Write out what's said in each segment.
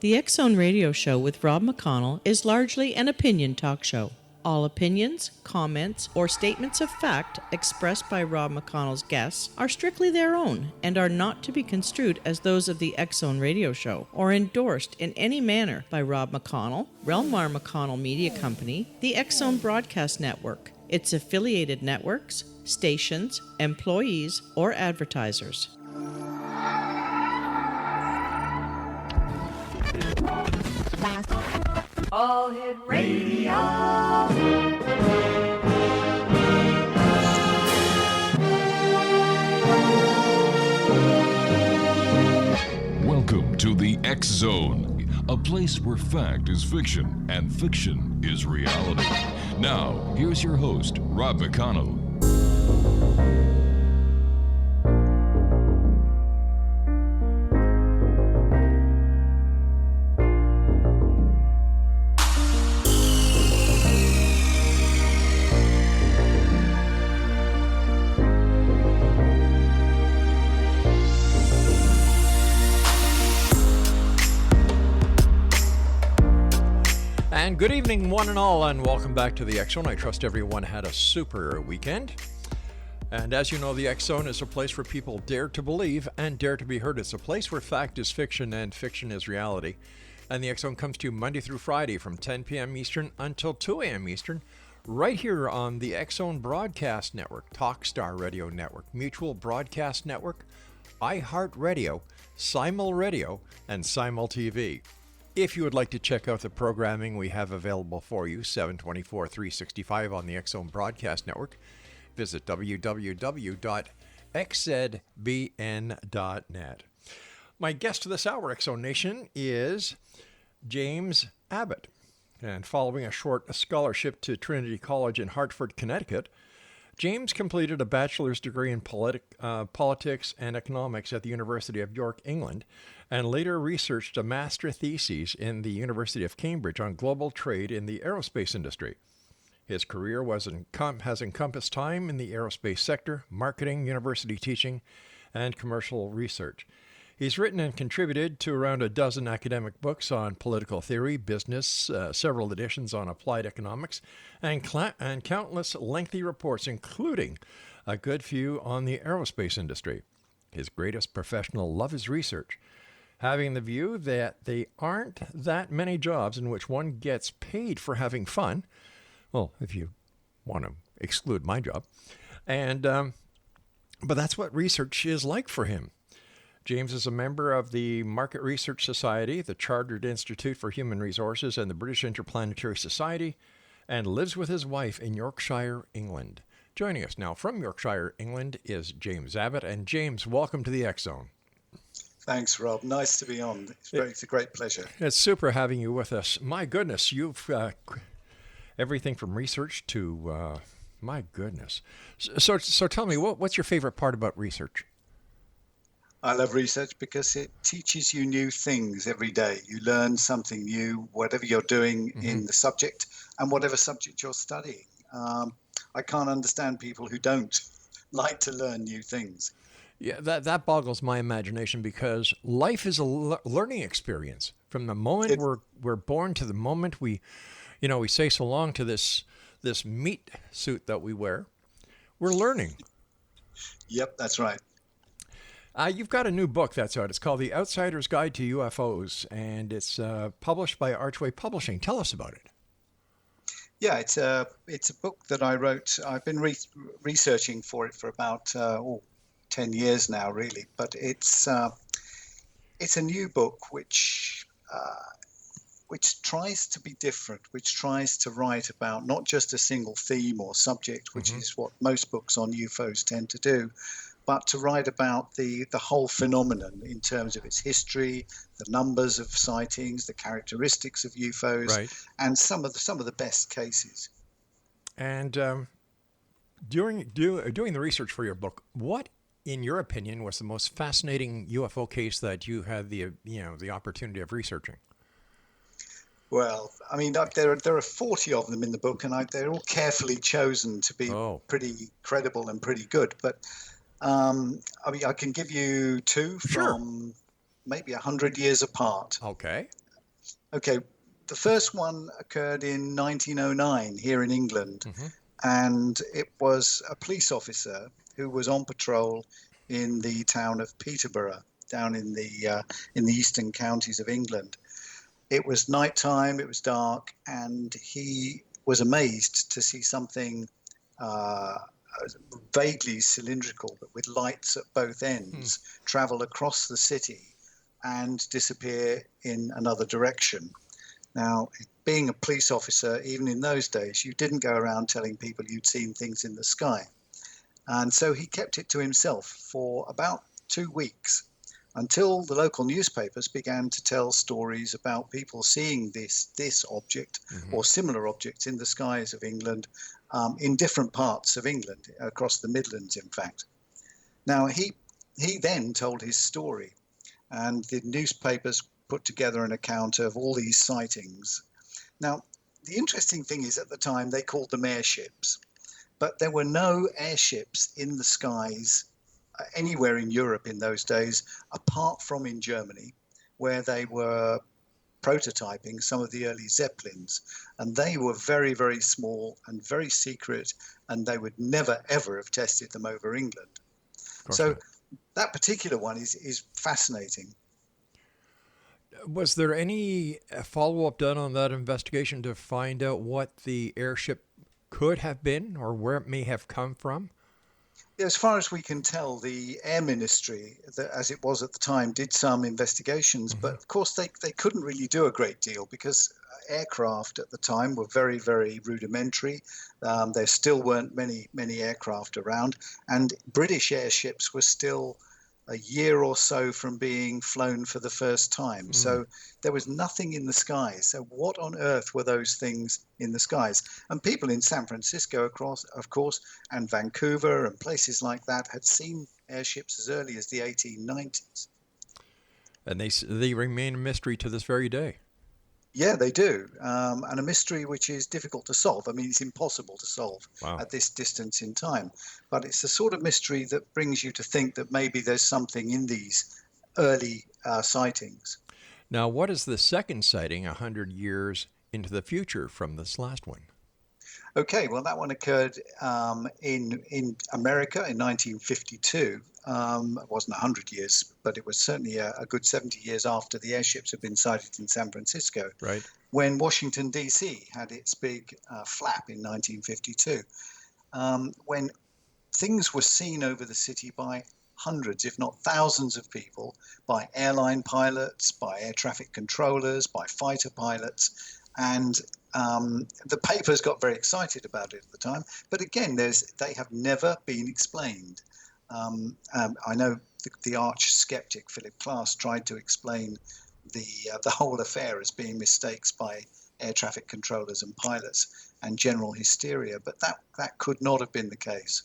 The X Zone Radio Show with Rob McConnell is largely an opinion talk show. All opinions, comments, or statements of fact expressed by Rob McConnell's guests are strictly their own and are not to be construed as those of the X Zone Radio Show or endorsed in any manner by Rob McConnell, Relmar McConnell Media Company, the X Zone Broadcast Network, its affiliated networks, stations, employees, or advertisers. All Hit Radio. Welcome to the X Zone, a place where fact is fiction and fiction is reality. Now, here's your host, Rob McConnell. And good evening, one and all, and welcome back to the X Zone. I trust everyone had a super weekend. And as you know, the X Zone is a place where people dare to believe and dare to be heard. It's a place where fact is fiction and fiction is reality. And the X Zone comes to you Monday through Friday from 10 p.m. Eastern until 2 a.m. Eastern, right here on the X Zone Broadcast Network, Talkstar Radio Network, Mutual Broadcast Network, iHeartRadio, Simul Radio, and Simul TV. If you would like to check out the programming we have available for you, 724-365 on the X Zone Broadcast Network, visit www.xzbn.net. My guest this hour, X Zone Nation, is James Abbott. And following a short scholarship to Trinity College in Hartford, Connecticut, James completed a bachelor's degree in politics and economics at the University of York, England, and later researched a master thesis in the University of Cambridge on global trade in the aerospace industry. His career has encompassed time in the aerospace sector, marketing, university teaching, and commercial research. He's written and contributed to around a dozen academic books on political theory, business, several editions on applied economics, and countless lengthy reports, including a good few on the aerospace industry. His greatest professional love is research, having the view that there aren't that many jobs in which one gets paid for having fun. Well, if you want to exclude my job. But that's what research is like for him. James is a member of the Market Research Society, the Chartered Institute for Human Resources, and the British Interplanetary Society, and lives with his wife in Yorkshire, England. Joining us now from Yorkshire, England, is James Abbott. And James, welcome to the X Zone. Thanks, Rob. Nice to be on. It's a great pleasure. It's super having you with us. My goodness, you've everything from research to, my goodness. So tell me, what's your favorite part about research? I love research because it teaches you new things every day. You learn something new, whatever you're doing in the subject and whatever subject you're studying. I can't understand people who don't like to learn new things. Yeah, that boggles my imagination because life is a learning experience. From the moment we're born to the moment we say so long to this meat suit that we wear, we're learning. Yep, that's right. You've got a new book that's out. It's called The Outsider's Guide to UFOs, and it's published by Archway Publishing. Tell us about it. Yeah, it's a book that I wrote. I've been researching for it for about 10 years now, really. But it's a new book which tries to be different, which tries to write about not just a single theme or subject, which is what most books on UFOs tend to do, but to write about the whole phenomenon in terms of its history, the numbers of sightings, the characteristics of UFOs, right, and some of the best cases. And doing the research for your book, what, in your opinion, was the most fascinating UFO case that you had the opportunity of researching? Well, I mean, there are 40 of them in the book, and they're all carefully chosen to be pretty credible and pretty good. But I mean, I can give you two from maybe 100 years apart. Okay. Okay, the first one occurred in 1909 here in England, and it was a police officer who was on patrol in the town of Peterborough, down in the eastern counties of England. It was nighttime, it was dark, and he was amazed to see something vaguely cylindrical, but with lights at both ends, travel across the city and disappear in another direction. Now, being a police officer, even in those days, you didn't go around telling people you'd seen things in the sky. And so he kept it to himself for about 2 weeks, until the local newspapers began to tell stories about people seeing this object or similar objects in the skies of England, in different parts of England, across the Midlands, in fact. Now, he then told his story, and the newspapers put together an account of all these sightings. Now, the interesting thing is, at the time, they called them airships, but there were no airships in the skies anywhere in Europe in those days, apart from in Germany, where they were prototyping some of the early Zeppelins. And they were very, very small and very secret, and they would never, ever have tested them over England. So that particular one is fascinating. Was there any follow-up done on that investigation to find out what the airship could have been or where it may have come from? As far as we can tell, the Air Ministry, as it was at the time, did some investigations, but of course they couldn't really do a great deal because aircraft at the time were very, very rudimentary. There still weren't many aircraft around, and British airships were still a year or so from being flown for the first time. So there was nothing in the skies. So what on earth were those things in the skies? And people in San Francisco, of course, and Vancouver and places like that had seen airships as early as the 1890s. And they remain a mystery to this very day. Yeah, they do. And a mystery which is difficult to solve. I mean, it's impossible to solve at this distance in time. But it's the sort of mystery that brings you to think that maybe there's something in these early sightings. Now, what is the second sighting 100 years into the future from this last one? Okay, well, that one occurred in America in 1952. It wasn't 100 years, but it was certainly a good 70 years after the airships had been sighted in San Francisco. Right. When Washington, D.C. had its big flap in 1952. When things were seen over the city by hundreds, if not thousands of people, by airline pilots, by air traffic controllers, by fighter pilots, and the papers got very excited about it at the time. But again, they have never been explained. I know the arch skeptic Philip Klass tried to explain the whole affair as being mistakes by air traffic controllers and pilots and general hysteria, but that could not have been the case.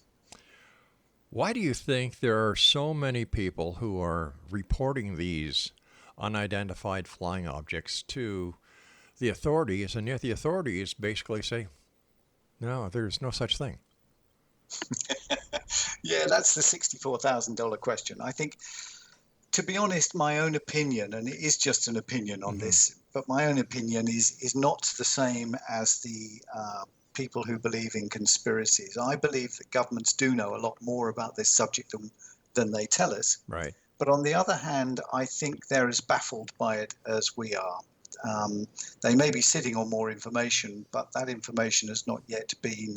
Why do you think there are so many people who are reporting these unidentified flying objects to the authorities, and yet the authorities basically say, no, there's no such thing? Yeah, that's the $64,000 question. I think, to be honest, my own opinion, and it is just an opinion on this, but my own opinion is not the same as the people who believe in conspiracies. I believe that governments do know a lot more about this subject than they tell us. Right. But on the other hand, I think they're as baffled by it as we are. They may be sitting on more information, but that information has not yet been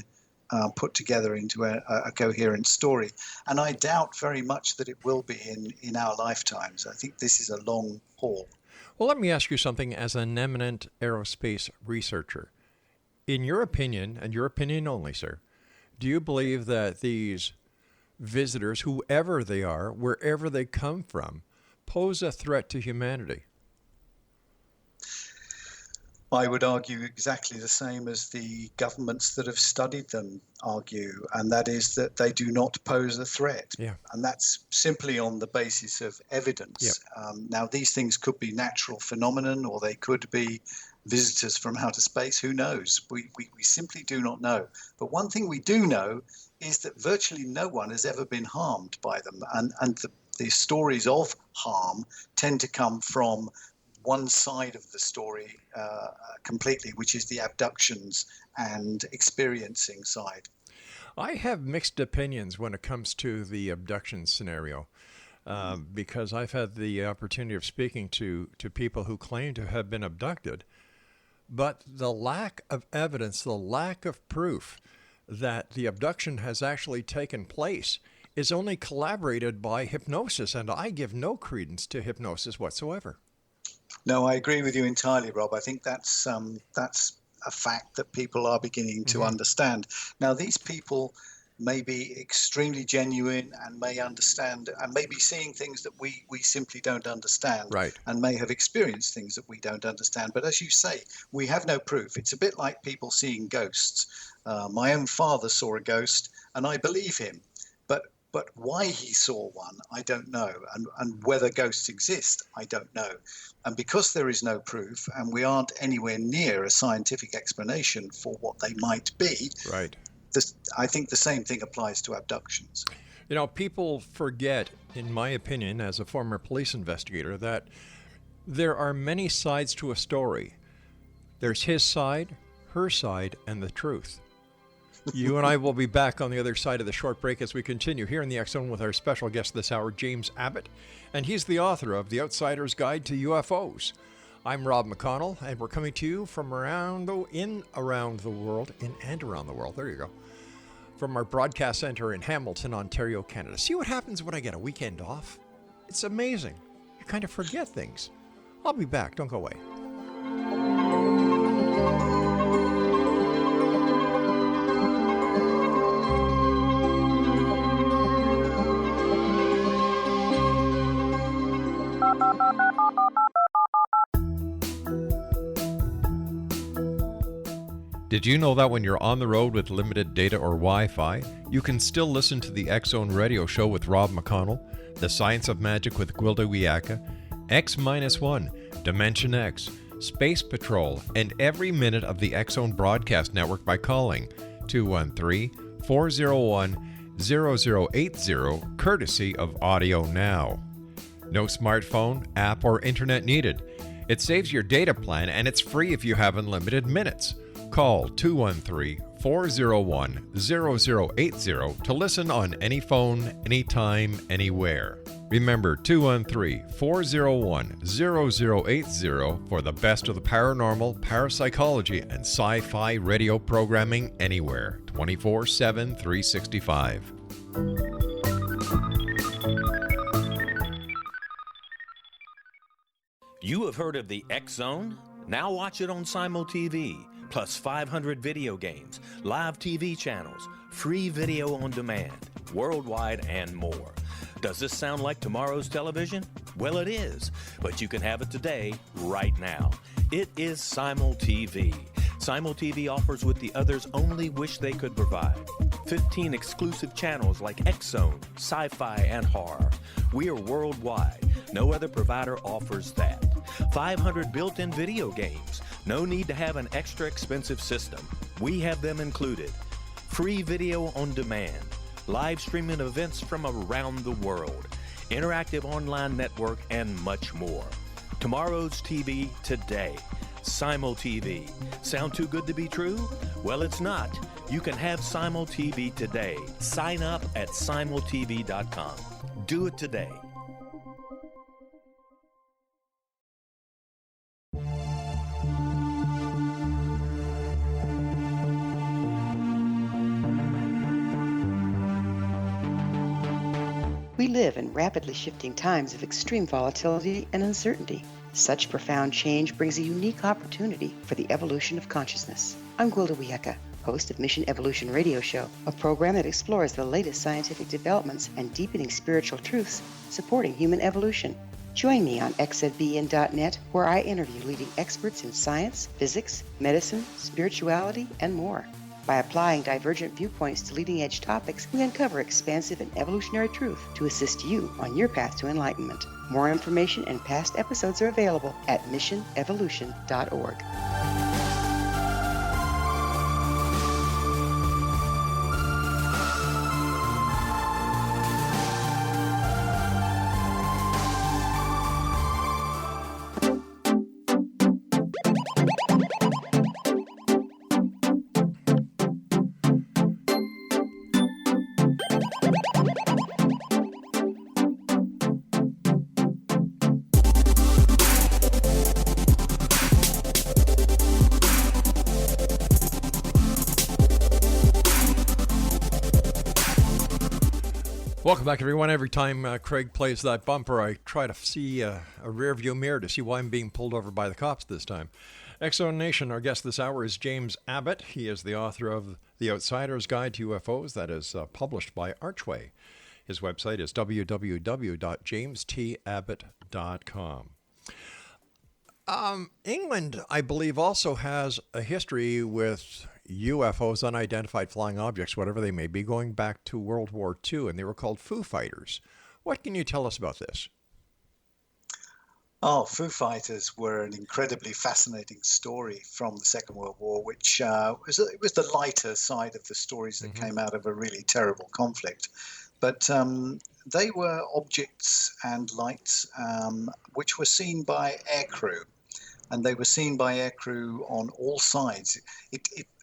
put together into a coherent story. And I doubt very much that it will be in our lifetimes. I think this is a long haul. Well, let me ask you something as an eminent aerospace researcher. In your opinion, and your opinion only, sir, do you believe that these visitors, whoever they are, wherever they come from, pose a threat to humanity? I would argue exactly the same as the governments that have studied them argue, and that is that they do not pose a threat. Yeah. And that's simply on the basis of evidence. Yep. Now, these things could be natural phenomenon, or they could be visitors from outer space. Who knows? We simply do not know. But one thing we do know is that virtually no one has ever been harmed by them. And the stories of harm tend to come from one side of the story completely, which is the abductions and experiencing side. I have mixed opinions when it comes to the abduction scenario, because I've had the opportunity of speaking to people who claim to have been abducted, but the lack of evidence, the lack of proof that the abduction has actually taken place is only corroborated by hypnosis, and I give no credence to hypnosis whatsoever. No, I agree with you entirely, Rob. I think that's a fact that people are beginning to understand. Now, these people may be extremely genuine and may understand and may be seeing things that we simply don't understand, Right. and may have experienced things that we don't understand. But as you say, we have no proof. It's a bit like people seeing ghosts. My own father saw a ghost, and I believe him. But why he saw one, I don't know. And whether ghosts exist, I don't know. And because there is no proof and we aren't anywhere near a scientific explanation for what they might be, Right. I think the same thing applies to abductions. You know, people forget, in my opinion, as a former police investigator, that there are many sides to a story. There's his side, her side, and the truth. You and I will be back on the other side of the short break as we continue here in the X Zone with our special guest this hour, James Abbott, and he's the author of The Outsider's Guide to UFOs. I'm Rob McConnell, and we're coming to you from around the world, there you go, from our broadcast center in Hamilton, Ontario, Canada. See what happens when I get a weekend off? It's amazing. You kind of forget things. I'll be back. Don't go away. Did you know that when you're on the road with limited data or Wi-Fi, you can still listen to the X Zone radio show with Rob McConnell, The Science of Magic with Gwilda Wiyaka, X-1, Dimension X, Space Patrol, and every minute of the X Zone broadcast network by calling 213-401-0080, courtesy of Audio Now. No smartphone, app, or internet needed. It saves your data plan and it's free if you have unlimited minutes. Call 213-401-0080 to listen on any phone, anytime, anywhere. Remember 213-401-0080 for the best of the paranormal, parapsychology, and sci-fi radio programming anywhere, 24/7, 365. You have heard of the X Zone? Now watch it on Simul TV. Plus 500 video games, live TV channels, free video on demand, worldwide, and more. Does this sound like tomorrow's television? Well, it is, but you can have it today, right now. It is Simul TV. Simul TV offers what the others only wish they could provide. 15 exclusive channels like X Zone, sci-fi, and horror. We are worldwide. No other provider offers that. 500 built-in video games. No need to have an extra expensive system. We have them included. Free video on demand. Live streaming events from around the world. Interactive online network, and much more. Tomorrow's TV today. Simul TV. Sound too good to be true? Well, it's not. You can have Simul TV today. Sign up at simultv.com. Do it today. We live in rapidly shifting times of extreme volatility and uncertainty. Such profound change brings a unique opportunity for the evolution of consciousness. I'm Gwilda Wiyaka, host of Mission Evolution Radio Show, a program that explores the latest scientific developments and deepening spiritual truths supporting human evolution. Join me on xzbn.net, where I interview leading experts in science, physics, medicine, spirituality, and more. By applying divergent viewpoints to leading-edge topics, we uncover expansive and evolutionary truth to assist you on your path to enlightenment. More information and past episodes are available at missionevolution.org. Welcome back, everyone. Every time Craig plays that bumper, I try to see a rearview mirror to see why I'm being pulled over by the cops this time. X-Zone Nation, our guest this hour is James Abbott. He is the author of The Outsider's Guide to UFOs that is published by Archway. His website is www.jamestabbott.com. England, I believe, also has a history with UFOs, unidentified flying objects, whatever they may be, going back to World War II, and they were called Foo Fighters. What can you tell us about this? Oh, Foo Fighters were an incredibly fascinating story from the Second World War, which was the lighter side of the stories that came out of a really terrible conflict. But they were objects and lights which were seen by aircrew, and they were seen by aircrew on all sides.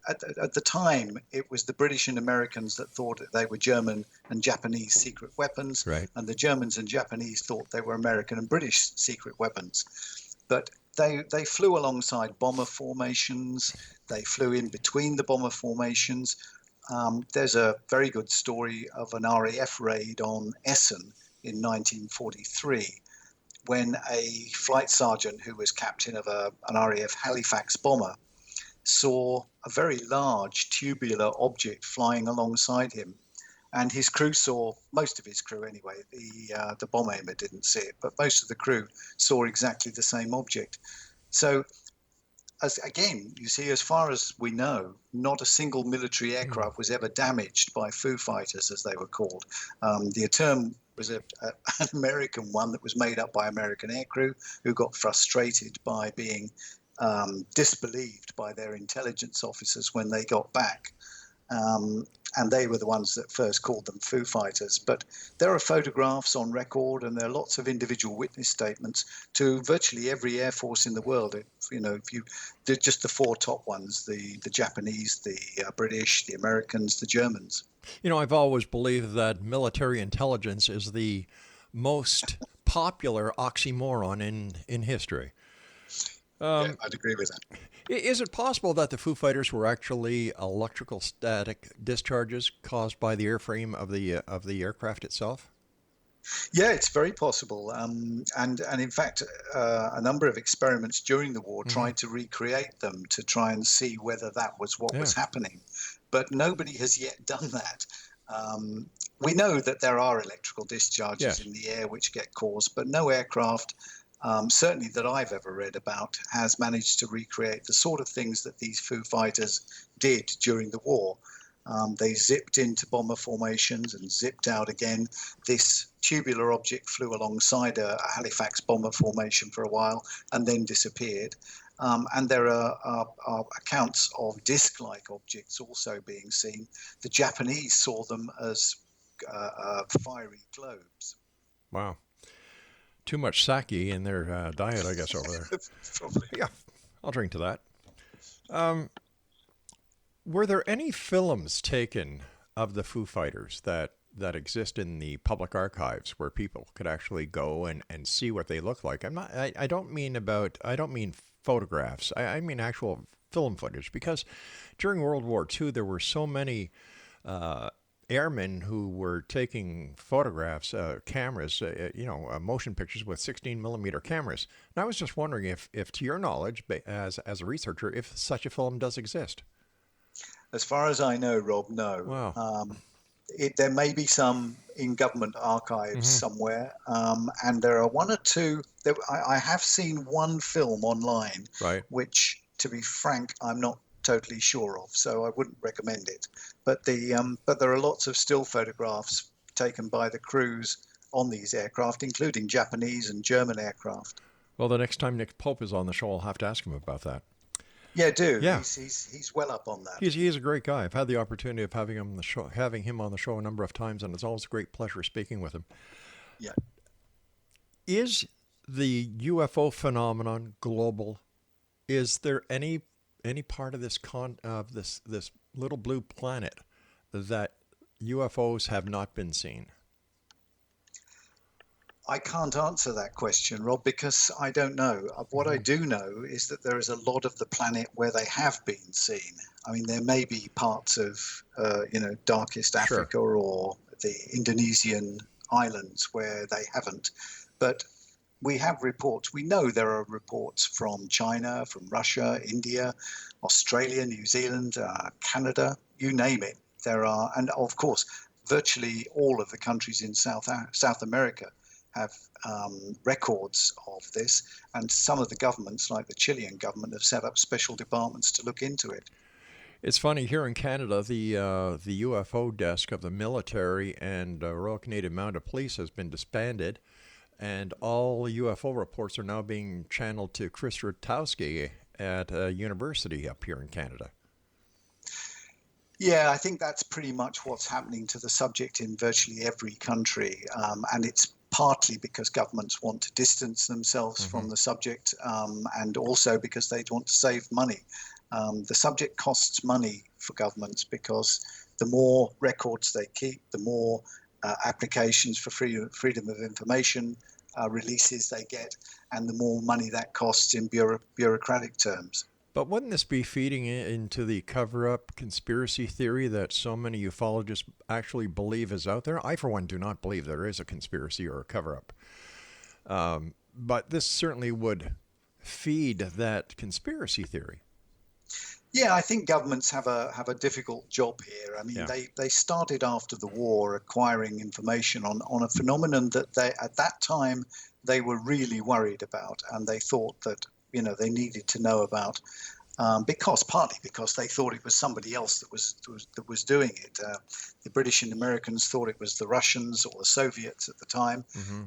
At the time, it was the British and Americans that thought that they were German and Japanese secret weapons, right, and the Germans and Japanese thought they were American and British secret weapons. But they flew alongside bomber formations. They flew in between the bomber formations. There's a very good story of an RAF raid on Essen in 1943, when a flight sergeant who was captain of an RAF Halifax bomber saw a very large tubular object flying alongside him, and his crew saw, most of his crew anyway, the bomb aimer didn't see it, but most of the crew saw exactly the same object. So again, you see, as far as we know, not a single military aircraft was ever damaged by Foo Fighters, as they were called. The term was an American one that was made up by American aircrew who got frustrated by being disbelieved by their intelligence officers when they got back. And they were the ones that first called them Foo Fighters. But there are photographs on record, and there are lots of individual witness statements to virtually every air force in the world. If you did just the four top ones, the Japanese, the British, the Americans, the Germans. I've always believed that military intelligence is the most popular oxymoron in history. Yeah, I'd agree with that. Is it possible that the Foo Fighters were actually electrical static discharges caused by the airframe of the aircraft itself? Yeah, it's very possible. And in fact, a number of experiments during the war tried to recreate them to try and see whether that was what was happening. But nobody has yet done that. We know that there are electrical discharges in the air which get caused, but no aircraft, certainly that I've ever read about, has managed to recreate the sort of things that these Foo Fighters did during the war. They zipped into bomber formations and zipped out again. This tubular object flew alongside a Halifax bomber formation for a while and then disappeared. And there are accounts of disc-like objects also being seen. The Japanese saw them as fiery globes. Wow. Too much sake in their diet, I guess, over there. Probably. Yeah, I'll drink to that. Were there any films taken of the Foo Fighters that exist in the public archives where people could actually go and see what they look like? I don't mean photographs. I mean actual film footage, because during World War II there were so many airmen who were taking photographs, cameras, motion pictures with 16 millimeter cameras. And I was just wondering if to your knowledge, as a researcher, if such a film does exist. As far as I know, Rob, no. Wow. There may be some in government archives somewhere, and there are one or two. I have seen one film online, right, which, to be frank, I'm not totally sure of, so I wouldn't recommend it. But there are lots of still photographs taken by the crews on these aircraft, including Japanese and German aircraft. Well, the next time Nick Pope is on the show, I'll have to ask him about that. Yeah, do. Yeah. He's well up on that. He's a great guy. I've had the opportunity of having him on the show a number of times, and it's always a great pleasure speaking with him. Yeah. Is the UFO phenomenon global? Is there any part of this this little blue planet that UFOs have not been seen? I can't answer that question, Rob, because I don't know. What I do know is that there is a lot of the planet where they have been seen. I mean, there may be parts of, darkest Africa or the Indonesian islands where they haven't. But we have reports. We know there are reports from China, from Russia, India, Australia, New Zealand, Canada, you name it. There are, and of course, virtually all of the countries in South America have records of this, and some of the governments, like the Chilean government, have set up special departments to look into it. It's funny, here in Canada, the UFO desk of the military and Royal Canadian Mounted Police has been disbanded, and all UFO reports are now being channeled to Chris Rutowski at a university up here in Canada. Yeah, I think that's pretty much what's happening to the subject in virtually every country, and it's partly because governments want to distance themselves from the subject, and also because they want to save money. The subject costs money for governments because the more records they keep, the more applications for freedom of information releases they get, and the more money that costs in bureaucratic terms. But wouldn't this be feeding into the cover-up conspiracy theory that so many ufologists actually believe is out there? I, for one, do not believe there is a conspiracy or a cover-up. But this certainly would feed that conspiracy theory. Yeah, I think governments have a difficult job here. I mean, they started after the war acquiring information on a phenomenon that they, at that time, they were really worried about, and they thought that they needed to know about, partly because they thought it was somebody else that was doing it. The British and Americans thought it was the Russians or the Soviets at the time,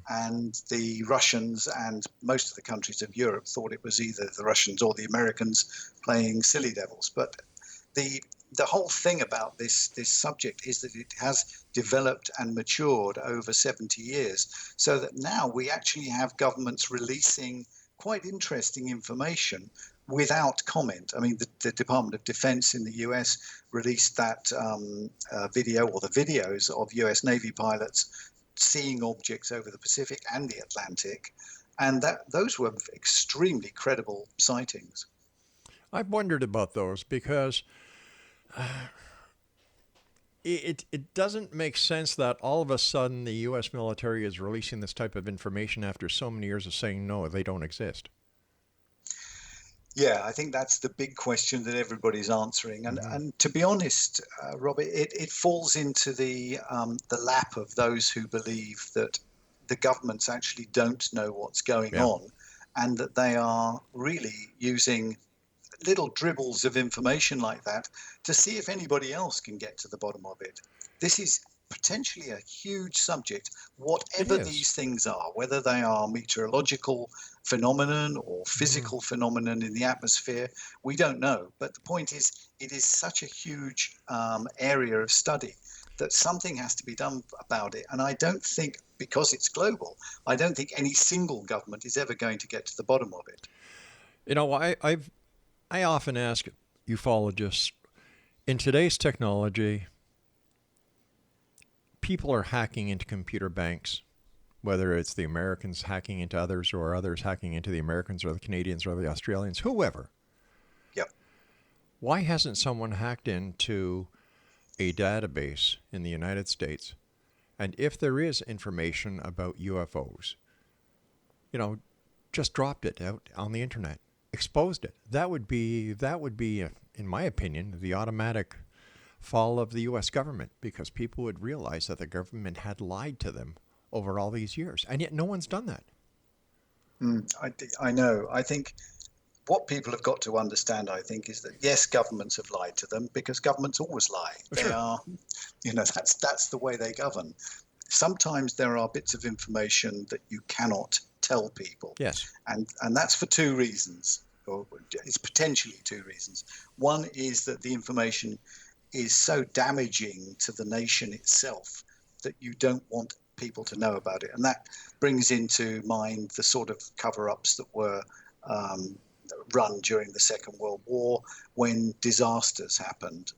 and the Russians and most of the countries of Europe thought it was either the Russians or the Americans playing silly devils. But the whole thing about this subject is that it has developed and matured over 70 years, so that now we actually have governments releasing quite interesting information without comment. I mean, the Department of Defense in the US released that video, or the videos of US Navy pilots seeing objects over the Pacific and the Atlantic, and those were extremely credible sightings. I've wondered about those because it doesn't make sense that all of a sudden the U.S. military is releasing this type of information after so many years of saying, no, they don't exist. Yeah, I think that's the big question that everybody's answering. And to be honest, Robert, it falls into the lap of those who believe that the governments actually don't know what's going on, and that they are really using little dribbles of information like that to see if anybody else can get to the bottom of it. This is potentially a huge subject, whatever these things are, whether they are meteorological phenomenon or physical phenomenon in the atmosphere, we don't know. But the point is, it is such a huge area of study that something has to be done about it. And I don't think, because it's global, I don't think any single government is ever going to get to the bottom of it. I often ask ufologists, in today's technology, people are hacking into computer banks, whether it's the Americans hacking into others or others hacking into the Americans or the Canadians or the Australians, whoever. Yep. Why hasn't someone hacked into a database in the United States? And if there is information about UFOs, just dropped it out on the internet. Exposed it. That would be, in my opinion, the automatic fall of the U.S. government, because people would realize that the government had lied to them over all these years, and yet no one's done that. I know. I think what people have got to understand, I think, is that yes, governments have lied to them, because governments always lie. They are, that's the way they govern. Sometimes there are bits of information that you cannot tell people. Yes. And that's for two reasons, or it's potentially two reasons. One is that the information is so damaging to the nation itself that you don't want people to know about it. And that brings into mind the sort of cover-ups that were run during the Second World War when disasters happened.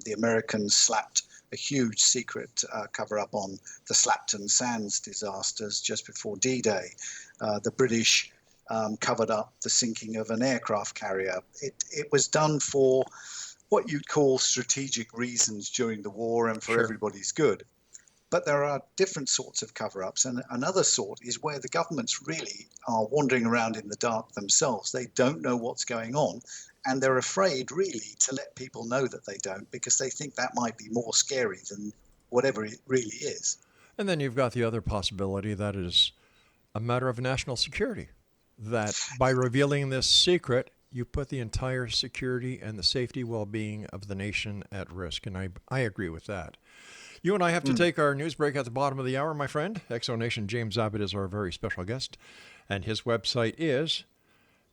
The Americans slapped a huge secret cover-up on the Slapton Sands disasters just before D-Day. The British covered up the sinking of an aircraft carrier. It was done for what you'd call strategic reasons during the war and for everybody's good. But there are different sorts of cover-ups, and another sort is where the governments really are wandering around in the dark themselves. They don't know what's going on, and they're afraid really to let people know that they don't, because they think that might be more scary than whatever it really is. And then you've got the other possibility that is a matter of national security, that by revealing this secret, you put the entire security and the safety well-being of the nation at risk. And I agree with that. You and I have to take our news break at the bottom of the hour, my friend. Exonation James Abbott is our very special guest, and his website is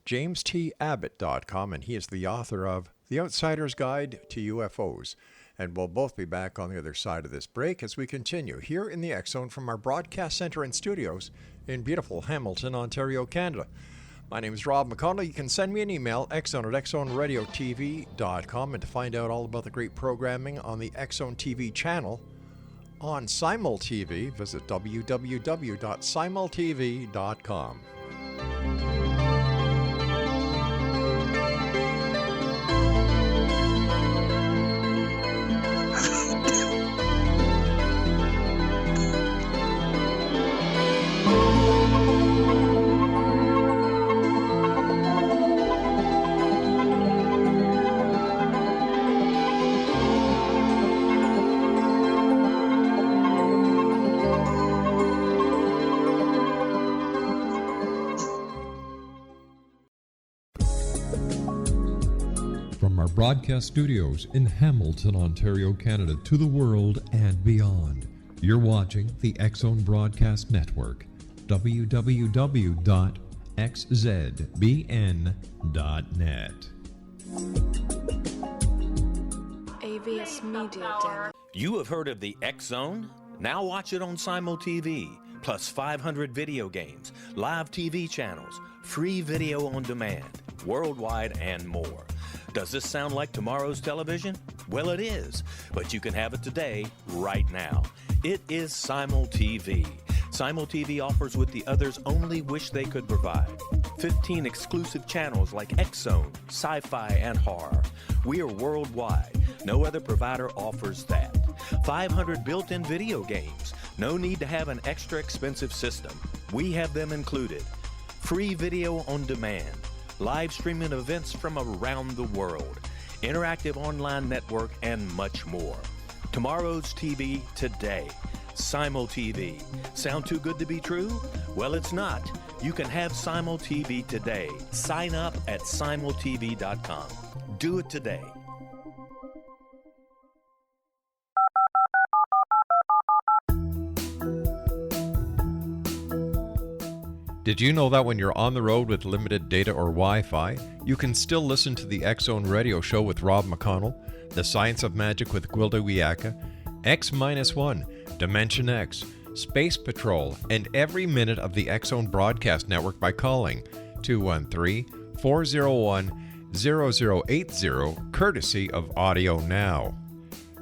jamestabbott.com, and he is the author of The Outsider's Guide to UFOs. And we'll both be back on the other side of this break as we continue here in the X Zone from our broadcast center and studios in beautiful Hamilton, Ontario, Canada. My name is Rob McConnell. You can send me an email, xzone@xzoneradiotv.com, and to find out all about the great programming on the X Zone TV channel on Simul TV, visit www.simultv.com. Broadcast studios in Hamilton, Ontario, Canada, to the world and beyond. You're watching the X Zone Broadcast Network, www.xzbn.net. AVS Media Den. You have heard of the X Zone? Now watch it on Simul TV, plus 500 video games, live TV channels, free video on demand, worldwide, and more. Does this sound like tomorrow's television? Well, it is, but you can have it today, right now. It is Simul TV. Simul TV offers what the others only wish they could provide. 15 exclusive channels like X Zone, sci-fi, and horror. We are worldwide. No other provider offers that. 500 built-in video games. No need to have an extra expensive system. We have them included. Free video on demand. Live streaming events from around the world, interactive online network, and much more. Tomorrow's TV today. Simul TV. Sound too good to be true? Well, it's not. You can have Simul TV today. Sign up at simultv.com. Do it today. Did you know that when you're on the road with limited data or Wi-Fi, you can still listen to the X Zone Radio Show with Rob McConnell, The Science of Magic with Gwilda Wiyaka, X-1, Dimension X, Space Patrol, and every minute of the X Zone Broadcast Network by calling 213-401-0080, courtesy of Audio Now.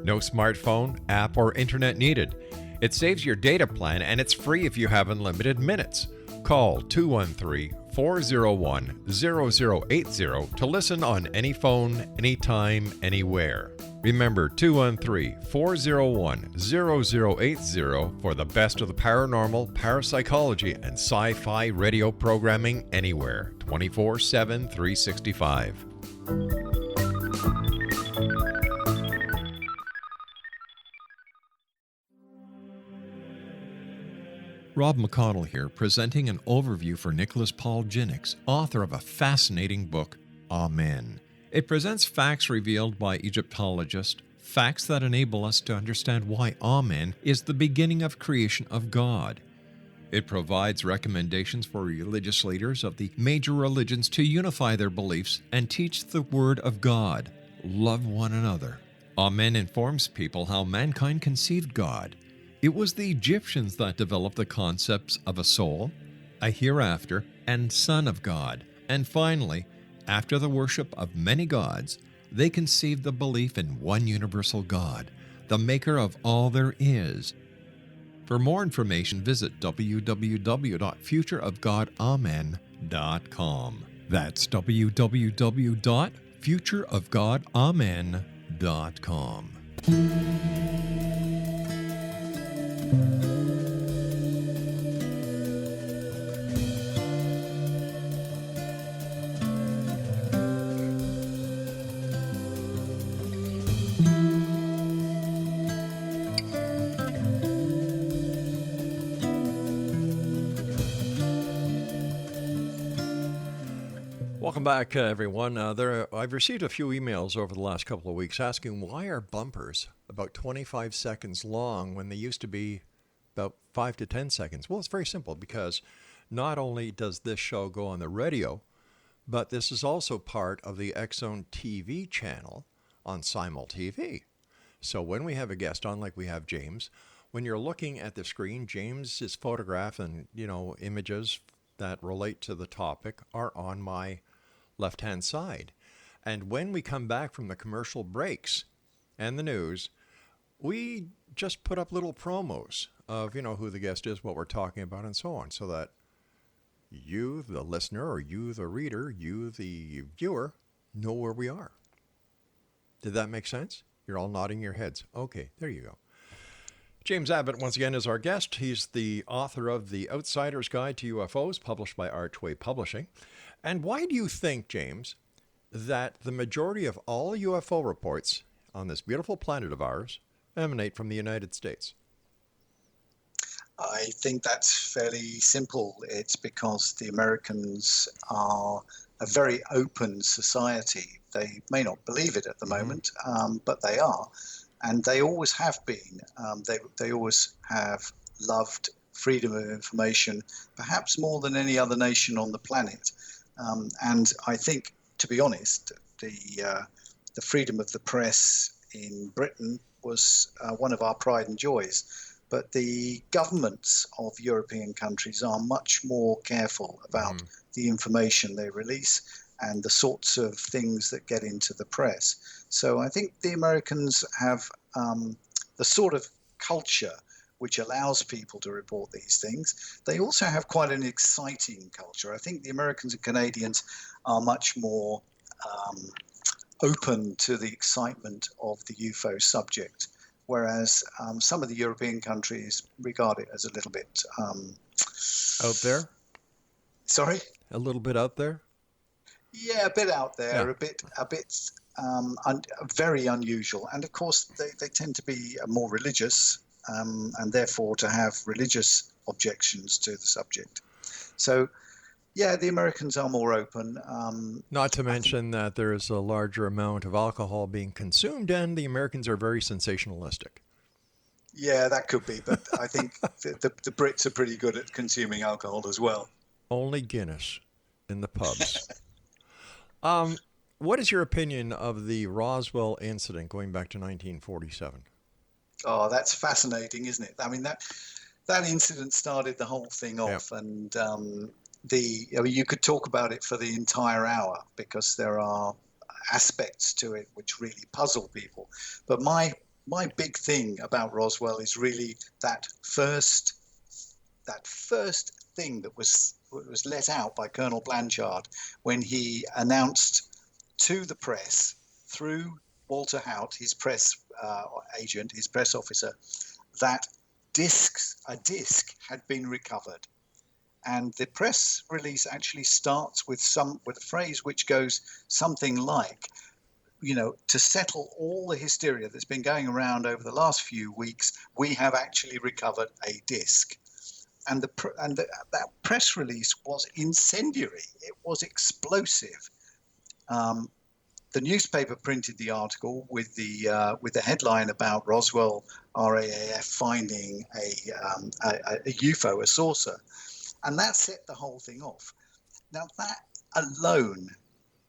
No smartphone, app, or internet needed. It saves your data plan, and it's free if you have unlimited minutes. Call 213-401-0080 to listen on any phone, anytime, anywhere. Remember 213-401-0080 for the best of the paranormal, parapsychology, and sci-fi radio programming anywhere, 24/7, 365. Rob McConnell here, presenting an overview for Nicholas Paul Jennings, author of a fascinating book, Amen. It presents facts revealed by Egyptologists, facts that enable us to understand why Amen is the beginning of creation of God. It provides recommendations for religious leaders of the major religions to unify their beliefs and teach the Word of God. Love one another. Amen informs people how mankind conceived God. It was the Egyptians that developed the concepts of a soul, a hereafter, and Son of God. And finally, after the worship of many gods, they conceived the belief in one universal God, the maker of all there is. For more information, visit www.futureofgodamen.com. That's www.futureofgodamen.com. Welcome back, everyone. I've received a few emails over the last couple of weeks asking why are bumpers about 25 seconds long when they used to be about 5 to 10 seconds. Well, it's very simple because not only does this show go on the radio, but this is also part of the X-Zone TV channel on Simul TV. So when we have a guest on, like we have James, when you're looking at the screen, James's photograph and, images that relate to the topic are on my left-hand side. And when we come back from the commercial breaks and the news, we just put up little promos of, who the guest is, what we're talking about, and so on, so that you, the listener, or you, the reader, you, the viewer, know where we are. Did that make sense? You're all nodding your heads. Okay, there you go. James Abbott, once again, is our guest. He's the author of The Outsider's Guide to UFOs, published by Archway Publishing. And why do you think, James, that the majority of all UFO reports on this beautiful planet of ours emanate from the United States? I think that's fairly simple. It's because the Americans are a very open society. They may not believe it at the moment, but they are. And they always have been. They always have loved freedom of information, perhaps more than any other nation on the planet. And I think, to be honest, the freedom of the press in Britain was one of our pride and joys. But the governments of European countries are much more careful about the information they release and the sorts of things that get into the press. So I think the Americans have the sort of culture which allows people to report these things. They also have quite an exciting culture. I think the Americans and Canadians are much more open to the excitement of the UFO subject, whereas some of the European countries regard it as a little bit... out there? Sorry? A little bit out there? Yeah, a bit out there, Yeah. a bit very unusual. And of course, they tend to be more religious, and therefore to have religious objections to the subject. So, yeah, the Americans are more open. Not to mention that there is a larger amount of alcohol being consumed, and the Americans are very sensationalistic. Yeah, that could be, but I think the Brits are pretty good at consuming alcohol as well. Only Guinness in the pubs. What is your opinion of the Roswell incident going back to 1947? Oh, that's fascinating, isn't it? I mean, that incident started the whole thing off, and you could talk about it for the entire hour because there are aspects to it which really puzzle people. But my big thing about Roswell is really that first thing that was let out by Colonel Blanchard when he announced to the press through Walter Haut, his press agent, his press officer, that a disc had been recovered. And the press release actually starts with a phrase which goes something like, to settle all the hysteria that's been going around over the last few weeks, we have actually recovered a disc. And that press release was incendiary. It was explosive. The newspaper printed the article with the headline about Roswell RAAF finding a UFO, a saucer, and that set the whole thing off. Now that alone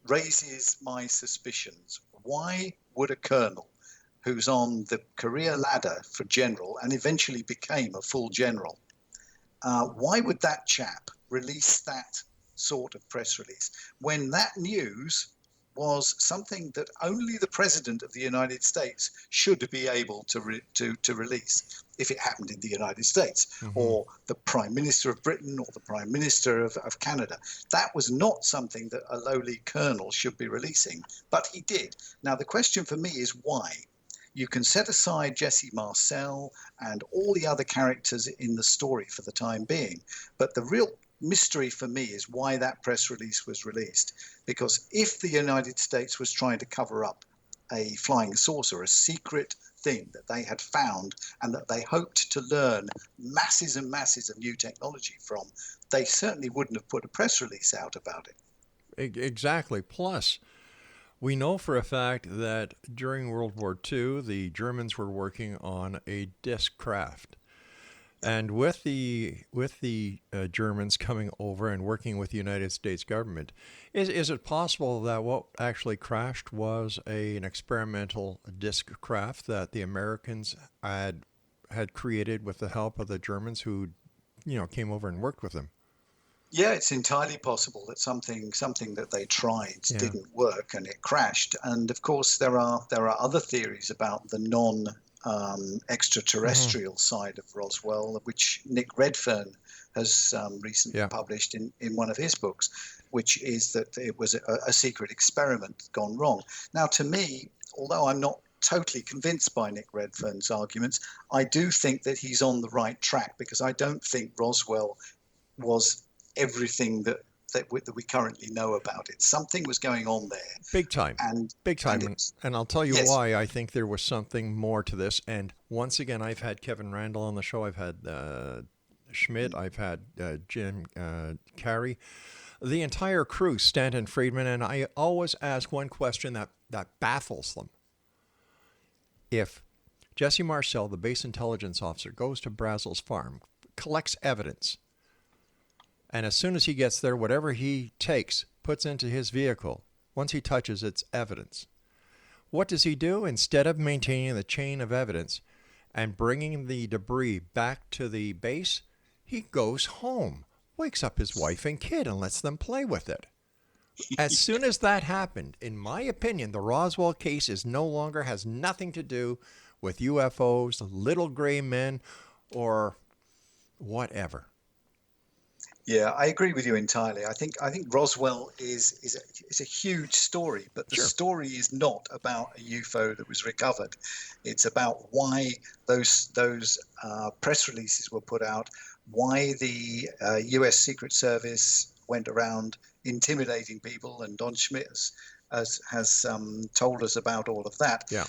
raises my suspicions. Why would a colonel who's on the career ladder for general and eventually became a full general, why would that chap release that sort of press release when that news was something that only the President of the United States should be able to release if it happened in the United States, or the Prime Minister of Britain or the Prime Minister of Canada? That was not something that a lowly colonel should be releasing, but he did. Now, the question for me is why? you can set aside Jesse Marcel and all the other characters in the story for the time being. But the real mystery for me is why that press release was released. Because if the United States was trying to cover up a flying saucer, a secret thing that they had found and that they hoped to learn masses and masses of new technology from, they certainly wouldn't have put a press release out about it. Exactly. Plus, we know for a fact that during World War II, the Germans were working on a disc craft. And with the Germans coming over and working with the United States government, is it possible that what actually crashed was an experimental disc craft that the Americans had created with the help of the Germans who, came over and worked with them? Yeah, it's entirely possible that something that they tried didn't work and it crashed. And of course, there are other theories about the extraterrestrial side of Roswell, which Nick Redfern has recently published in one of his books, which is that it was a secret experiment gone wrong. Now, to me, although I'm not totally convinced by Nick Redfern's arguments, I do think that he's on the right track, because I don't think Roswell was everything that we currently know about it. Something was going on there. Big time. And I'll tell you why I think there was something more to this. And once again, I've had Kevin Randall on the show. I've had Schmidt. I've had Jim Carey. The entire crew, Stanton Friedman. And I always ask one question that baffles them. If Jesse Marcel, the base intelligence officer, goes to Brazel's farm, collects evidence, and as soon as he gets there, whatever he takes, puts into his vehicle, once he touches, it's evidence. What does he do? Instead of maintaining the chain of evidence and bringing the debris back to the base, he goes home, wakes up his wife and kid, and lets them play with it. As soon as that happened, in my opinion, the Roswell case has nothing to do with UFOs, little gray men, or whatever. Yeah, I agree with you entirely. I think Roswell is a huge story, but the story is not about a UFO that was recovered. It's about why those press releases were put out, why the U.S. Secret Service went around intimidating people, and Don Schmidt has told us about all of that. Yeah.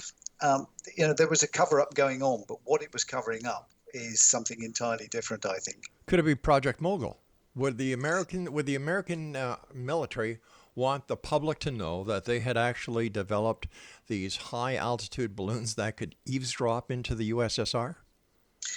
There was a cover-up going on, but what it was covering up is something entirely different, I think. Could it be Project Mogul? Would the American military want the public to know that they had actually developed these high-altitude balloons that could eavesdrop into the USSR?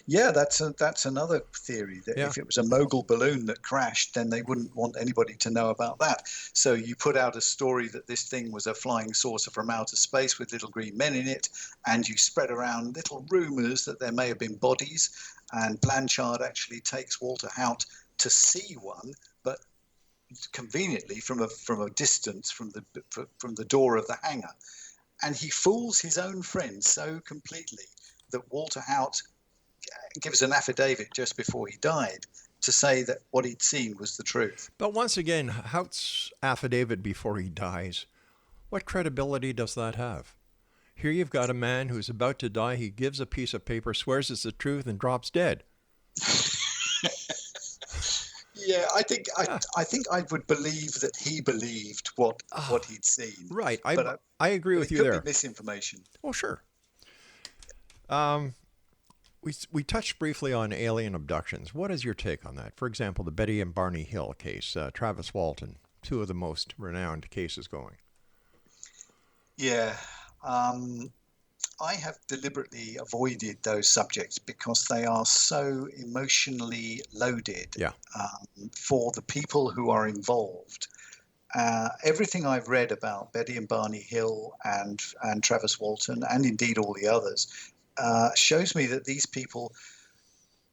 Yeah, that's another theory, that if it was a Mogul balloon that crashed, then they wouldn't want anybody to know about that. So you put out a story that this thing was a flying saucer from outer space with little green men in it, and you spread around little rumors that there may have been bodies, and Blanchard actually takes Walter Haut to see one, but conveniently from a distance from the door of the hangar. And he fools his own friends so completely that Walter Haut gives an affidavit just before he died to say that what he'd seen was the truth. But once again, Haut's affidavit before he dies, what credibility does that have? Here you've got a man who's about to die. He gives a piece of paper, swears it's the truth, and drops dead. Yeah, I think I would believe that he believed what he'd seen. Right, I agree with you there. It could be misinformation. Oh, sure. We touched briefly on alien abductions. What is your take on that? For example, the Betty and Barney Hill case, Travis Walton, two of the most renowned cases going. Yeah. I have deliberately avoided those subjects because they are so emotionally loaded for the people who are involved. Everything I've read about Betty and Barney Hill and Travis Walton, and indeed all the others, shows me that these people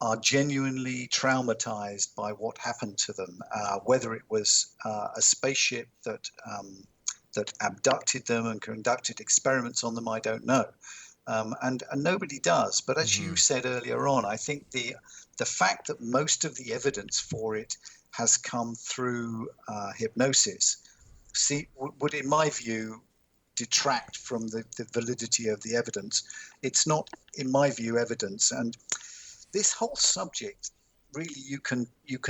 are genuinely traumatized by what happened to them, whether it was a spaceship that abducted them and conducted experiments on them, I don't know. And nobody does. But as you said earlier on, I think the fact that most of the evidence for it has come through hypnosis would, in my view, detract from the validity of the evidence. It's not, in my view, evidence. And this whole subject, really, you can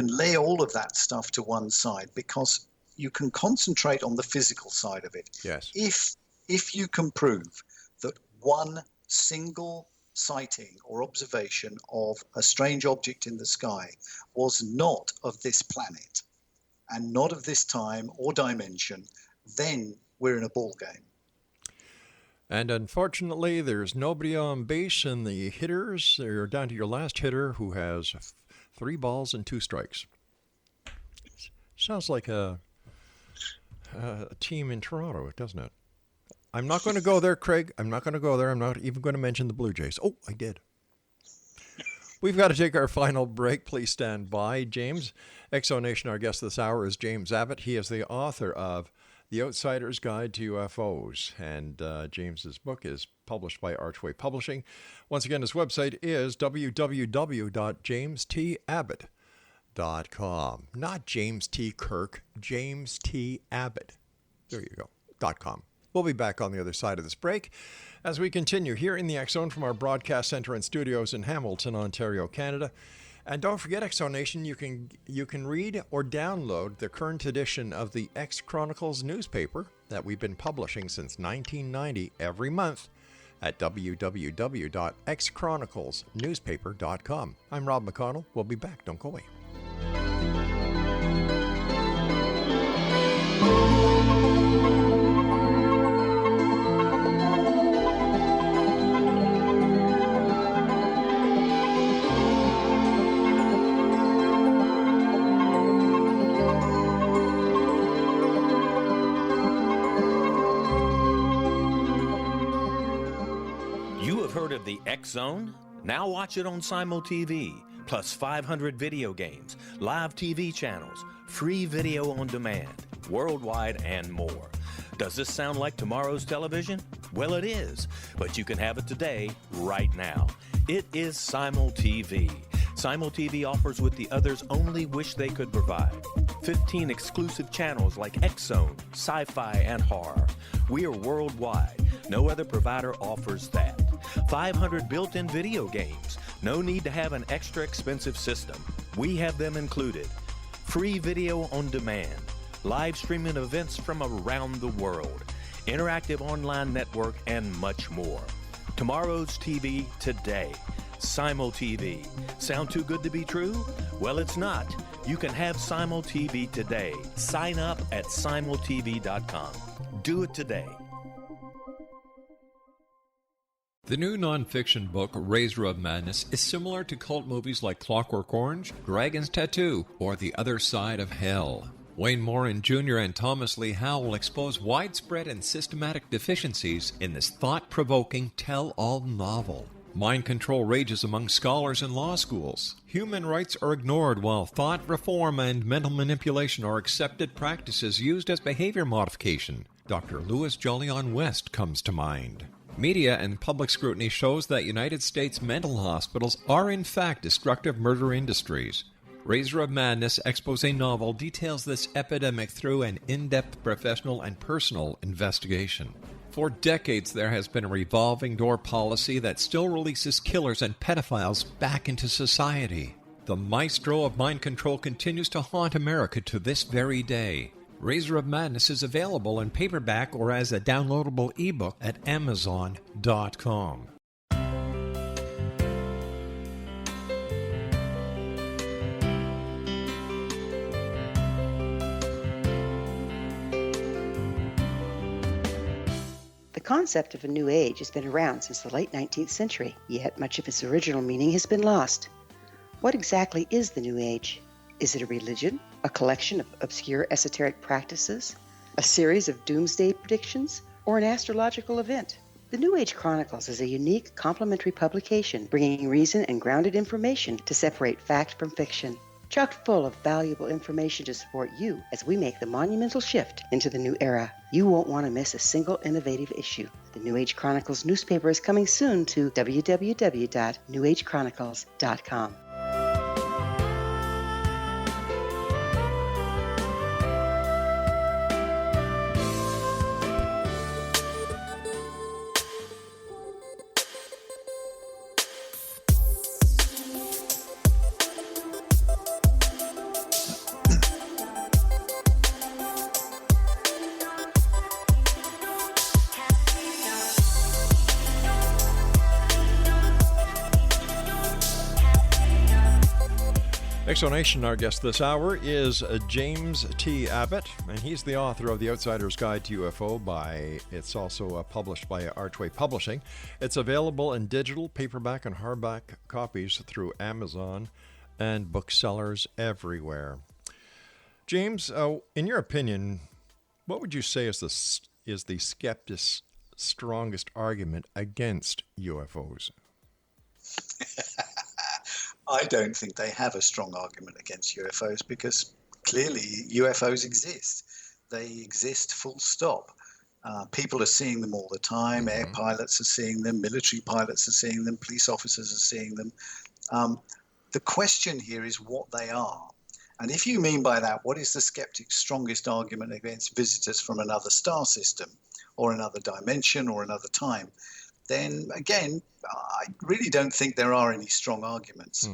lay all of that stuff to one side, because you can concentrate on the physical side of it. Yes. If you can prove that one single sighting or observation of a strange object in the sky was not of this planet and not of this time or dimension, then we're in a ball game. And unfortunately, there's nobody on base, and the hitters, you're down to your last hitter, who has 3 balls and 2 strikes. Sounds like a team in Toronto, doesn't it? I'm not going to go there, Craig. I'm not going to go there. I'm not even going to mention the Blue Jays. Oh, I did. We've got to take our final break. Please stand by. James, Exonation, our guest this hour is James Abbott. He is the author of The Outsider's Guide to UFOs, and James's book is published by Archway Publishing. Once again, his website is www.jamestAbbott.com. Not James T. Kirk, James T. Abbott. There you go, .com. We'll be back on the other side of this break as we continue here in the X Zone from our broadcast center and studios in Hamilton, Ontario, Canada. And don't forget, Exonation, you can read or download the current edition of the X Chronicles newspaper that we've been publishing since 1990 every month at www.xchroniclesnewspaper.com. I'm Rob McConnell. We'll be back. Don't go away. Of the X Zone? Now watch it on Simul TV, plus 500 video games, live TV channels, free video on demand, worldwide, and more. Does this sound like tomorrow's television? Well, it is, but you can have it today, right now. It is Simul TV. Simul TV offers what the others only wish they could provide. 15 exclusive channels like X Zone, Sci-Fi, and Horror. We are worldwide. No other provider offers that. 500 built-in video games. No need to have an extra expensive system. We have them included. Free video on demand. Live streaming events from around the world. Interactive online network, and much more. Tomorrow's TV today. Simul TV. Sound too good to be true? Well, it's not. You can have Simul TV today. Sign up at simultv.com. Do it today. The new nonfiction book, Razor of Madness, is similar to cult movies like Clockwork Orange, Dragon's Tattoo, or The Other Side of Hell. Wayne Morin Jr. and Thomas Lee Howe will expose widespread and systematic deficiencies in this thought-provoking tell-all novel. Mind control rages among scholars in law schools. Human rights are ignored while thought reform and mental manipulation are accepted practices used as behavior modification. Dr. Louis Jolyon West comes to mind. Media and public scrutiny shows that United States mental hospitals are in fact destructive murder industries. Razor of Madness expose novel details this epidemic through an in-depth professional and personal investigation. For decades, there has been a revolving door policy that still releases killers and pedophiles back into society. The maestro of mind control continues to haunt America to this very day. Razor of Madness is available in paperback or as a downloadable ebook at Amazon.com. The concept of a new age has been around since the late 19th century, yet much of its original meaning has been lost. What exactly is the new age? Is it a religion, a collection of obscure esoteric practices, a series of doomsday predictions, or an astrological event? The New Age Chronicles is a unique complementary publication bringing reason and grounded information to separate fact from fiction. Chock full of valuable information to support you as we make the monumental shift into the new era. You won't want to miss a single innovative issue. The New Age Chronicles newspaper is coming soon to www.newagechronicles.com. Exonation, our guest this hour is James T. Abbott, and he's the author of The Outsider's Guide to UFO. It's also published by Archway Publishing. It's available in digital, paperback, and hardback copies through Amazon and booksellers everywhere. James, in your opinion, what would you say is the skeptic's strongest argument against UFOs? I don't think they have a strong argument against UFOs because clearly UFOs exist. They exist full stop. People are seeing them all the time. Air pilots are seeing them. Military pilots are seeing them. Police officers are seeing them. The question here is what they are. And if you mean by that, what is the skeptic's strongest argument against visitors from another star system or another dimension or another time? Then again, I really don't think there are any strong arguments.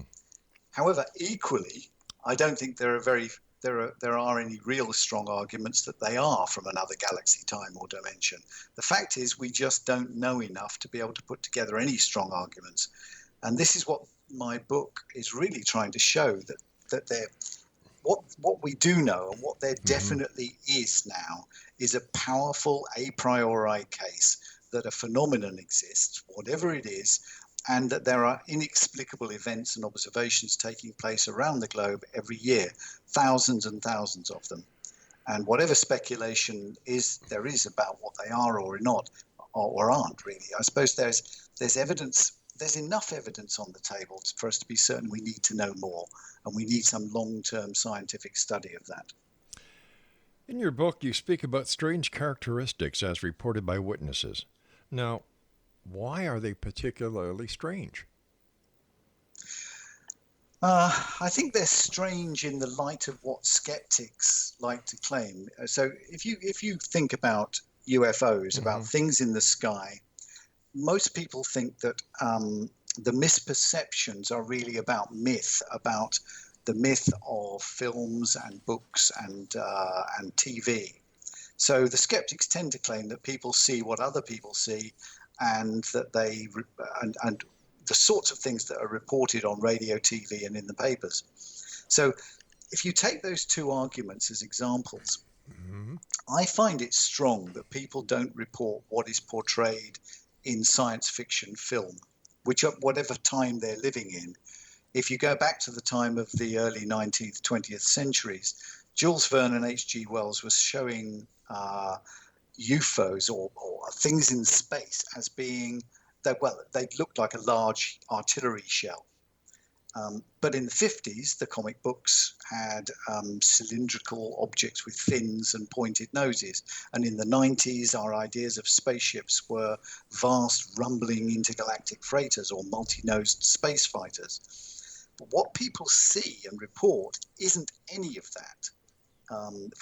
However, equally, I don't think there are any real strong arguments that they are from another galaxy, time, or dimension. The fact is, we just don't know enough to be able to put together any strong arguments. And this is what my book is really trying to show, that they're what we do know and what there definitely is now is a powerful a priori case that a phenomenon exists, whatever it is, and that there are inexplicable events and observations taking place around the globe every year, thousands and thousands of them. And whatever speculation there is about what they are or not, or aren't really, I suppose there's evidence. There's enough evidence on the table for us to be certain we need to know more, and we need some long-term scientific study of that. In your book, you speak about strange characteristics as reported by witnesses. Now, why are they particularly strange? I think they're strange in the light of what skeptics like to claim. So if you think about UFOs, about things in the sky, most people think that the misperceptions are really about myth, about the myth of films and books and TV. So the skeptics tend to claim that people see what other people see, and that and the sorts of things that are reported on radio, TV, and in the papers. So if you take those two arguments as examples, I find it strong that people don't report what is portrayed in science fiction film, whatever time they're living in. If you go back to the time of the early 19th, 20th centuries, Jules Verne and H.G. Wells was showing UFOs or things in space as being they looked like a large artillery shell. But in the 50s, the comic books had cylindrical objects with fins and pointed noses. And in the 90s, our ideas of spaceships were vast, rumbling intergalactic freighters or multi-nosed space fighters. But what people see and report isn't any of that.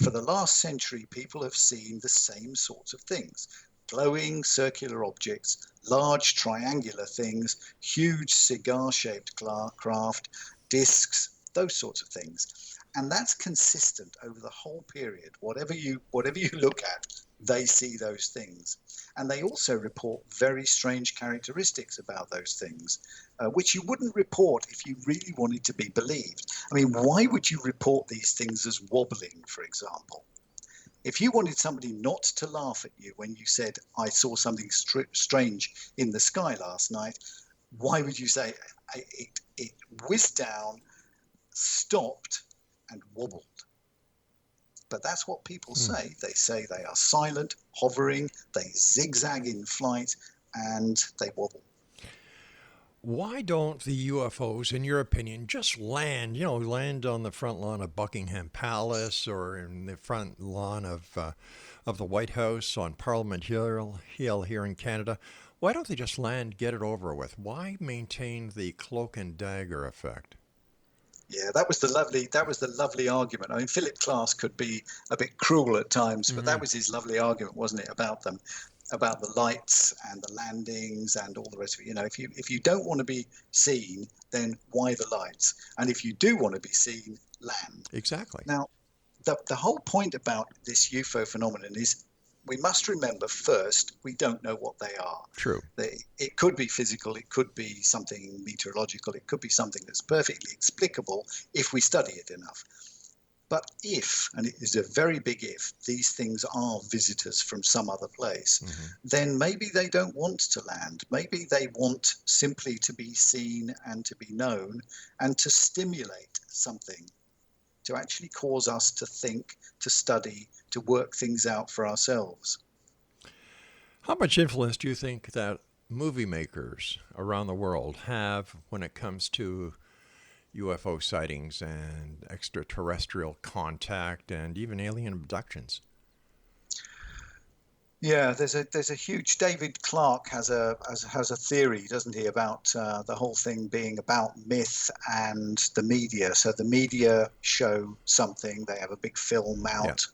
For the last century, people have seen the same sorts of things: glowing circular objects, large triangular things, huge cigar-shaped craft, discs, those sorts of things. And that's consistent over the whole period. Whatever you look at, they see those things. And they also report very strange characteristics about those things, which you wouldn't report if you really wanted to be believed. I mean, why would you report these things as wobbling, for example? If you wanted somebody not to laugh at you when you said, I saw something strange in the sky last night, why would you say it whizzed down, stopped, and wobbled? But that's what people say. They say they are silent, hovering, they zigzag in flight, and they wobble. Why don't the UFOs, in your opinion, just land on the front lawn of Buckingham Palace or in the front lawn of the White House on Parliament Hill here in Canada? Why don't they just land, get it over with? Why maintain the cloak and dagger effect? Yeah, that was the lovely argument. I mean, Philip Klass could be a bit cruel at times, but that was his lovely argument, wasn't it, about them, about the lights and the landings and all the rest of it. If you don't want to be seen, then why the lights? And if you do want to be seen, land. Exactly. Now, the whole point about this UFO phenomenon is we must remember first, we don't know what they are. True. It could be physical, it could be something meteorological, it could be something that's perfectly explicable if we study it enough. But if, and it is a very big if, these things are visitors from some other place, then maybe they don't want to land. Maybe they want simply to be seen and to be known and to stimulate something, to actually cause us to think, to study, to work things out for ourselves. How much influence do you think that movie makers around the world have when it comes to UFO sightings and extraterrestrial contact and even alien abductions? Yeah, there's a huge. David Clarke has a theory, doesn't he, about the whole thing being about myth and the media. So the media show something, they have a big film out,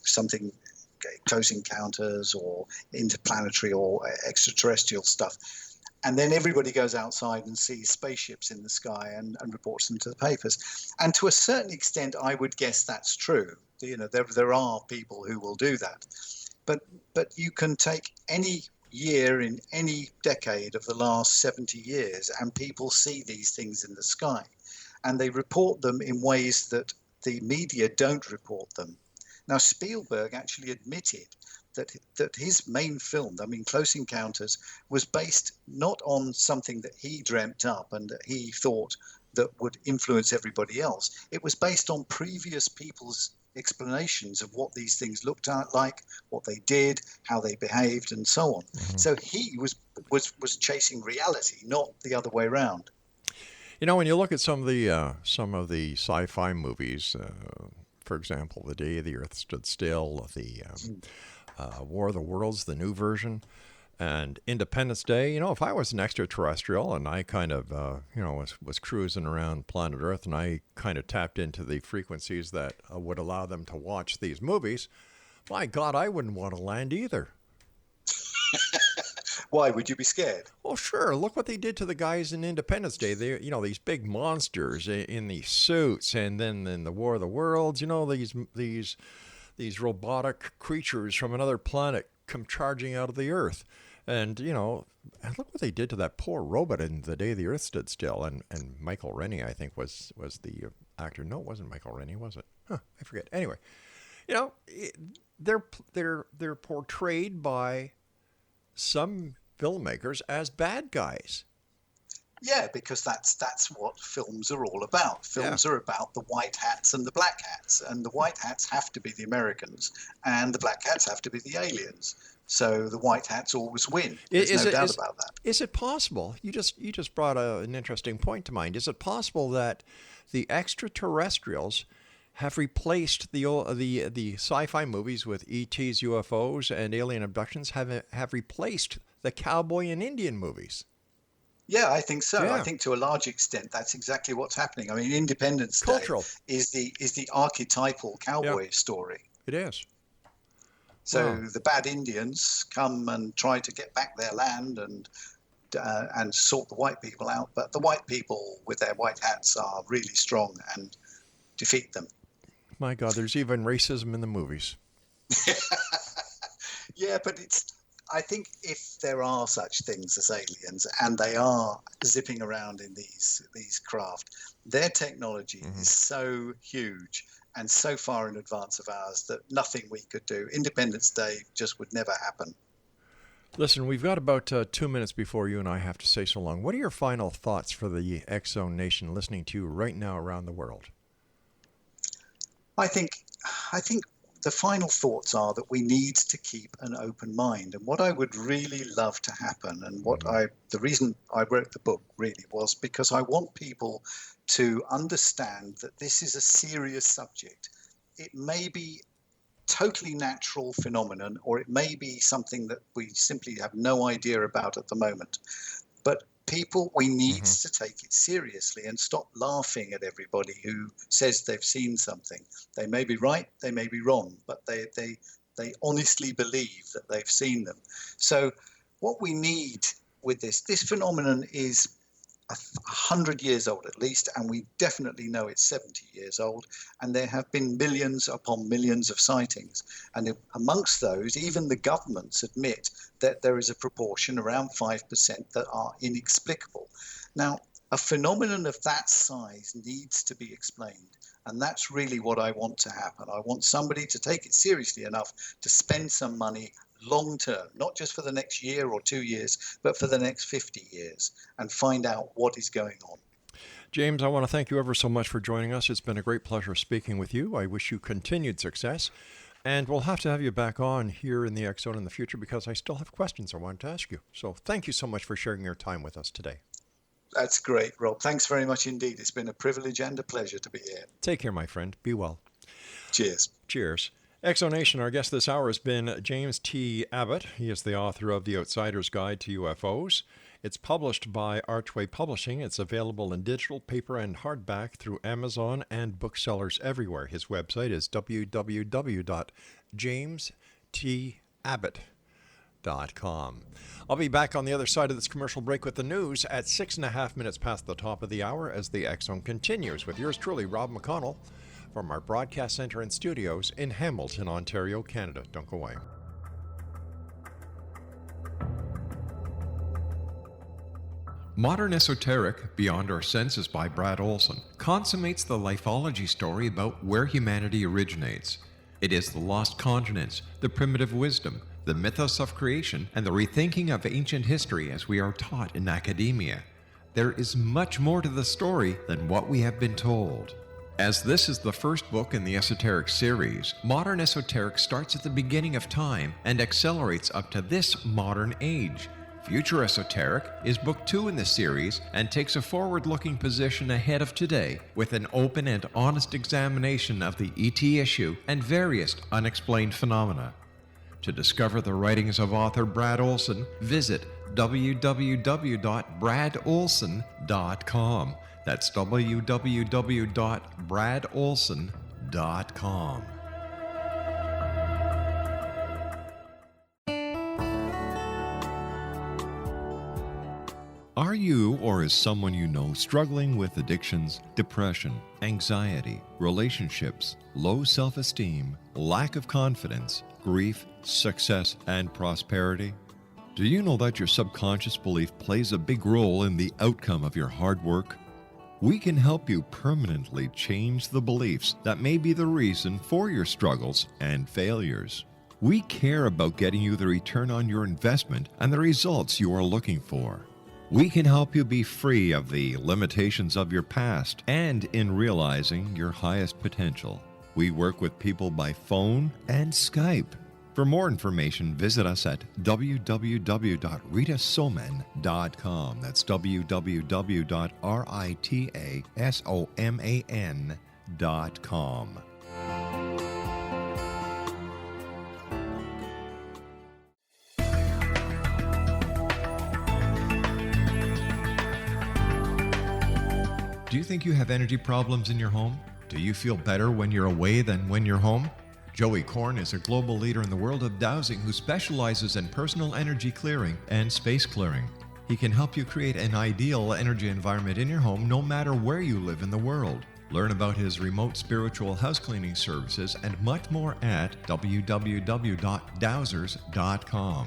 something, close encounters or interplanetary or extraterrestrial stuff. And then everybody goes outside and sees spaceships in the sky and reports them to the papers. And to a certain extent, I would guess that's true. There are people who will do that. But you can take any year in any decade of the last 70 years and people see these things in the sky. And they report them in ways that the media don't report them. Now, Spielberg actually admitted that his main film, Close Encounters, was based not on something that he dreamt up and that he thought that would influence everybody else. It was based on previous people's explanations of what these things looked like, what they did, how they behaved, and so on. So he was chasing reality, not the other way around. When you look at some of the sci-fi movies, for example, The Day the Earth Stood Still, the War of the Worlds, the new version, and Independence Day. If I was an extraterrestrial and I kind of, was cruising around planet Earth and I kind of tapped into the frequencies that would allow them to watch these movies, my God, I wouldn't want to land either. Why would you be scared? Well, sure. Look what they did to the guys in Independence Day. They, these big monsters in these suits, and then in the War of the Worlds, these robotic creatures from another planet come charging out of the Earth. And, and look what they did to that poor robot in The Day the Earth Stood Still. And Michael Rennie, I think, was the actor. No, it wasn't Michael Rennie, was it? I forget. Anyway, they're portrayed by some filmmakers as bad guys. Yeah, because that's what films are all about. Films are about the white hats and the black hats, and the white hats have to be the Americans, and the black hats have to be the aliens. So the white hats always win. There's no doubt about that. Is it possible? You just brought an interesting point to mind. Is it possible that the extraterrestrials have replaced the sci-fi movies with ETs, UFOs, and alien abductions? Have replaced the cowboy and Indian movies? Yeah, I think so. Yeah. I think to a large extent that's exactly what's happening. Independence Day is the archetypal cowboy story. It is. So the bad Indians come and try to get back their land and sort the white people out, but the white people with their white hats are really strong and defeat them. My God, there's even racism in the movies. Yeah, but I think if there are such things as aliens and they are zipping around in these craft, their technology is so huge and so far in advance of ours that nothing we could do. Independence Day just would never happen. Listen, we've got about 2 minutes before you and I have to say so long. What are your final thoughts for the X-Zone Nation listening to you right now around the world? I think the final thoughts are that we need to keep an open mind. And what I would really love to happen, and the reason I wrote the book really was because I want people to understand that this is a serious subject. It may be totally natural phenomenon, or it may be something that we simply have no idea about at the moment. But we need to take it seriously and stop laughing at everybody who says they've seen something. They may be right, they may be wrong, but they honestly believe that they've seen them. So what we need with this phenomenon is 100 years old at least, and we definitely know it's 70 years old, and there have been millions upon millions of sightings. And amongst those, even the governments admit that there is a proportion, around 5%, that are inexplicable. Now, a phenomenon of that size needs to be explained. And that's really what I want to happen. I want somebody to take it seriously enough to spend some money long term, not just for the next year or 2 years, but for the next 50 years, and find out what is going on. James, I want to thank you ever so much for joining us. It's been a great pleasure speaking with you. I wish you continued success. And we'll have to have you back on here in the X Zone in the future because I still have questions I want to ask you. So thank you so much for sharing your time with us today. That's great, Rob. Thanks very much indeed. It's been a privilege and a pleasure to be here. Take care, my friend. Be well. Cheers. Cheers. Exonation, our guest this hour has been James T. Abbott. He is the author of The Outsider's Guide to UFOs. It's published by Archway Publishing. It's available in digital, paper, and hardback through Amazon and booksellers everywhere. His website is www.jamestabbott.com. I'll be back on the other side of this commercial break with the news at 6.5 minutes past the top of the hour as the X Zone continues with yours truly, Rob McConnell, from our broadcast center and studios in Hamilton, Ontario, Canada. Don't go away. Modern Esoteric, Beyond Our Senses by Brad Olson, consummates the lifology story about where humanity originates. It is the lost continents, the primitive wisdom, the mythos of creation, and the rethinking of ancient history as we are taught in academia. There is much more to the story than what we have been told. As this is the first book in the Esoteric series, Modern Esoteric starts at the beginning of time and accelerates up to this modern age. Future Esoteric is book 2 in the series and takes a forward-looking position ahead of today with an open and honest examination of the ET issue and various unexplained phenomena. To discover the writings of author Brad Olson, visit www.bradolson.com. That's www.bradolson.com. Are you or is someone you know struggling with addictions, depression, anxiety, relationships, low self-esteem, lack of confidence, grief, success, and prosperity? Do you know that your subconscious belief plays a big role in the outcome of your hard work? We can help you permanently change the beliefs that may be the reason for your struggles and failures. We care about getting you the return on your investment and the results you are looking for. We can help you be free of the limitations of your past and in realizing your highest potential. We work with people by phone and Skype. For more information, visit us at www.ritasoman.com. That's www.ritasoman.com. Do you think you have energy problems in your home? Do you feel better when you're away than when you're home? Joey Korn is a global leader in the world of dowsing who specializes in personal energy clearing and space clearing. He can help you create an ideal energy environment in your home no matter where you live in the world. Learn about his remote spiritual house cleaning services and much more at www.dowsers.com.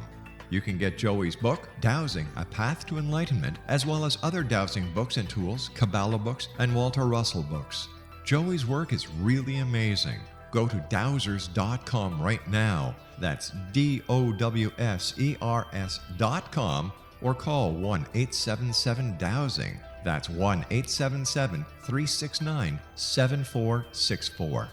You can get Joey's book, Dowsing, A Path to Enlightenment, as well as other dowsing books and tools, Kabbalah books, and Walter Russell books. Joey's work is really amazing. Go to dowsers.com right now. That's DOWSERS.com or call 1-877-DOWSING. That's 1-877-369-7464.